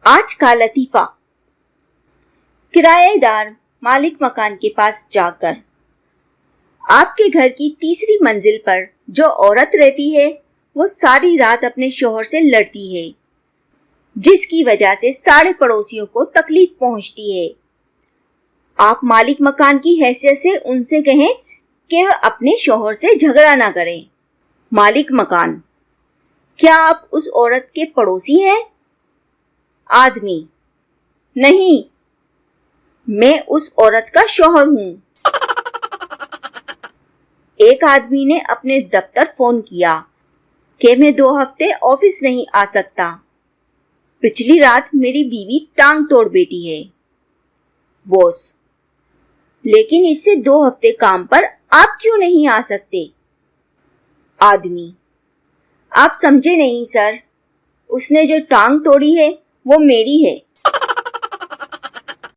آج کا لطیفہ۔ کرایہ دار مالک مکان کے پاس جا کر، آپ کے گھر کی تیسری منزل پر جو عورت رہتی ہے وہ ساری رات اپنے شوہر سے لڑتی ہے، جس کی وجہ سے سارے پڑوسیوں کو تکلیف پہنچتی ہے۔ آپ مالک مکان کی حیثیت سے ان سے کہیں کہ وہ اپنے شوہر سے جھگڑا نہ کریں۔ مالک مکان: کیا آپ اس عورت کے پڑوسی ہیں؟ آدمی: نہیں، میں اس عورت کا شوہر ہوں۔ ایک آدمی نے اپنے دفتر فون کیا کہ میں 2 ہفتے آفس نہیں آ سکتا، پچھلی رات میری بیوی ٹانگ توڑ بیٹھی ہے۔ باس: لیکن اس سے 2 ہفتے کام پر آپ کیوں نہیں آ سکتے؟ آدمی: آپ سمجھے نہیں سر، اس نے جو ٹانگ توڑی ہے وہ میری ہے،